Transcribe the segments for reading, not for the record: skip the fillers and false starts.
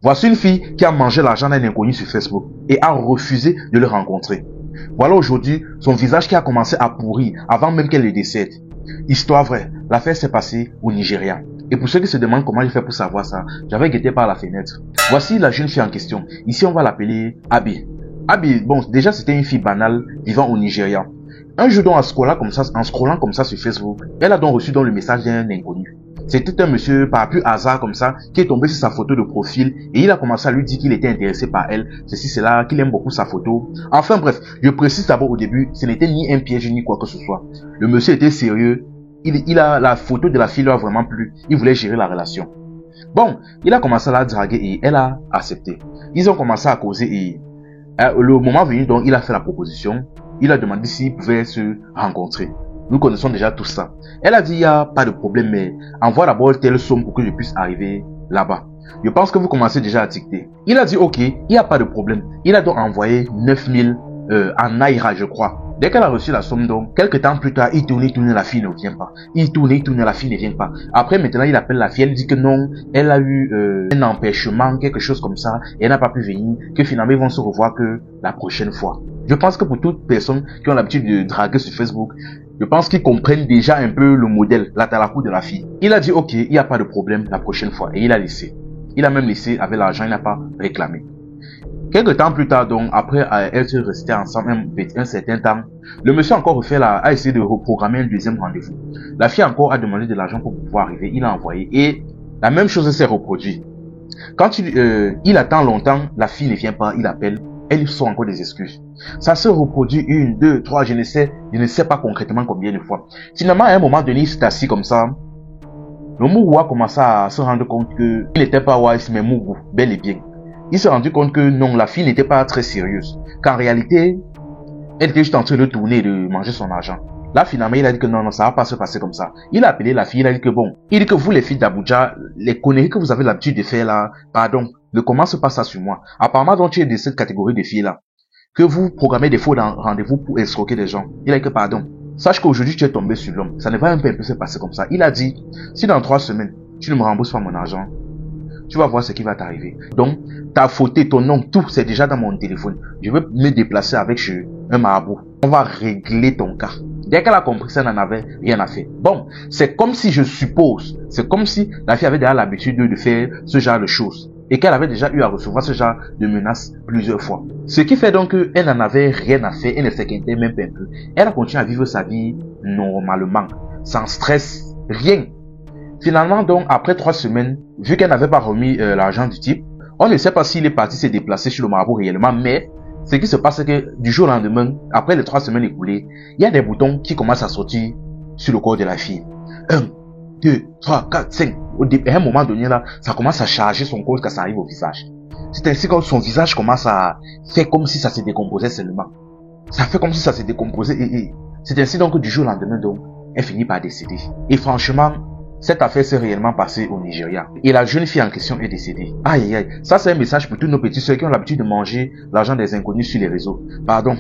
Voici une fille qui a mangé l'argent d'un inconnu sur Facebook et a refusé de le rencontrer. Voilà aujourd'hui son visage qui a commencé à pourrir avant même qu'elle ne décède. Histoire vraie, l'affaire s'est passée au Nigeria. Et pour ceux qui se demandent comment j'ai fait pour savoir ça, j'avais guetté par la fenêtre. Voici la jeune fille en question. Ici, on va l'appeler Abby. Abby, bon, déjà c'était une fille banale vivant au Nigeria. Un jour, donc, en scrollant comme ça sur Facebook, elle a donc reçu le message d'un inconnu. C'était un monsieur par pur hasard comme ça qui est tombé sur sa photo de profil et il a commencé à lui dire qu'il était intéressé par elle, ceci, cela, qu'il aime beaucoup sa photo. Enfin bref, je précise d'abord au début, ce n'était ni un piège ni quoi que ce soit. Le monsieur était sérieux, la photo de la fille lui a vraiment plu, il voulait gérer la relation. Bon, il a commencé à la draguer et elle a accepté. Ils ont commencé à causer et le moment venu donc il a fait la proposition, il a demandé s'ils pouvaient se rencontrer. Nous connaissons déjà tout ça. Elle a dit, il n'y a pas de problème, mais envoie d'abord telle somme pour que je puisse arriver là-bas. Je pense que vous commencez déjà à dicter. Il a dit, ok, il n'y a pas de problème. Il a donc envoyé 9000 en naira, je crois. Dès qu'elle a reçu la somme, donc, quelques temps plus tard, il tourne, la fille ne vient pas. Il tourne, la fille ne vient pas. Après, maintenant, il appelle la fille, elle dit que non, elle a eu un empêchement, quelque chose comme ça, et elle n'a pas pu venir, que finalement, ils vont se revoir que la prochaine fois. Je pense que pour toute personne qui ont l'habitude de draguer sur Facebook, je pense qu'ils comprennent déjà un peu le modèle, la talakou de la fille. Il a dit, ok, il n'y a pas de problème la prochaine fois. Et il a laissé. Il a même laissé avec l'argent, il n'a pas réclamé. Quelques temps plus tard, donc, après être resté ensemble un certain temps, le monsieur a encore refait a essayé de reprogrammer un deuxième rendez-vous. La fille encore a demandé de l'argent pour pouvoir arriver. Il a envoyé et la même chose s'est reproduite. Quand il attend longtemps, la fille ne vient pas, il appelle. Elle sort encore des excuses. Ça se reproduit 1, 2, 3, je ne sais pas concrètement combien de fois. Finalement, à un moment donné, il s'est assis comme ça. Le Mougou a commencé à se rendre compte que il n'était pas wise, mais Mougou, bel et bien. Il s'est rendu compte que non, la fille n'était pas très sérieuse. Qu'en réalité, elle était juste en train de tourner et de manger son argent. Là, finalement, il a dit que non, ça va pas se passer comme ça. Il a appelé la fille, il a dit que bon, il dit que vous, les filles d'Abuja, les conneries que vous avez l'habitude de faire là, pardon, ne commence pas ça sur moi. Apparemment, donc, tu es de cette catégorie de filles-là. Que vous programmez des faux rendez-vous pour escroquer des gens. Il a dit que pardon. Sache qu'aujourd'hui, tu es tombé sur l'homme. Ça ne va un peu se passer comme ça. Il a dit, si dans 3 semaines, tu ne me rembourses pas mon argent, tu vas voir ce qui va t'arriver. Donc, ta photo, ton nom, tout, c'est déjà dans mon téléphone. Je veux me déplacer avec un marabout. On va régler ton cas. Dès qu'elle a compris ça, elle n'en avait rien à faire. Bon, c'est comme si je suppose, c'est comme si la fille avait déjà l'habitude de faire ce genre de choses. Et qu'elle avait déjà eu à recevoir ce genre de menaces plusieurs fois. Ce qui fait donc qu'elle n'en avait rien à faire, elle ne s'inquiétait même pas un peu. Elle a continué à vivre sa vie normalement, sans stress, rien. Finalement donc, après 3 semaines, vu qu'elle n'avait pas remis l'argent du type, on ne sait pas s'il est parti se déplacer chez le marabout réellement, mais ce qui se passe c'est que du jour au lendemain, après les 3 semaines écoulées, il y a des boutons qui commencent à sortir sur le corps de la fille. 1, 2, 3, 4, 5. À un moment donné là, ça commence à charger son corps quand ça arrive au visage. C'est ainsi que son visage commence à faire comme si ça se décomposait seulement. Ça fait comme si ça se décomposait et c'est ainsi donc que du jour au lendemain donc, elle finit par décéder. Et franchement, cette affaire s'est réellement passée au Nigeria. Et la jeune fille en question est décédée. Aïe aïe aïe. Ça c'est un message pour tous nos petits soeurs qui ont l'habitude de manger l'argent des inconnus sur les réseaux. Pardon.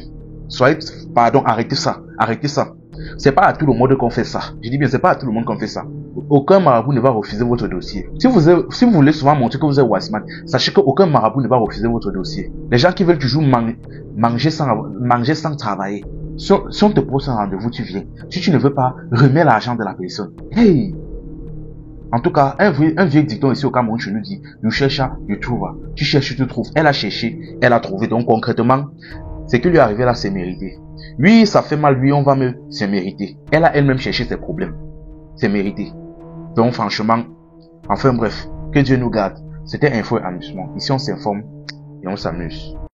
Arrêtez ça. Arrêtez ça. C'est pas à tout le monde qu'on fait ça. Je dis bien, c'est pas à tout le monde qu'on fait ça. Aucun marabout ne va refuser votre dossier. Si vous voulez souvent montrer que vous êtes Wiseman, sachez qu'aucun marabout ne va refuser votre dossier. Les gens qui veulent toujours manger sans travailler. Si on te pose un rendez-vous, tu viens. Si tu ne veux pas, remets l'argent de la personne. Hey! En tout cas, un vieux dicton ici au Cameroun, je nous dis, tu cherches, tu trouves. Tu cherches, tu trouves. Elle a cherché, elle a trouvé. Donc concrètement, ce qui lui est arrivé là, c'est mérité. Lui, ça fait mal, lui, c'est mérité. Elle a elle-même cherché ses problèmes. C'est mérité. Donc franchement, enfin bref, que Dieu nous garde. C'était Info et Amusement. Ici, on s'informe et on s'amuse.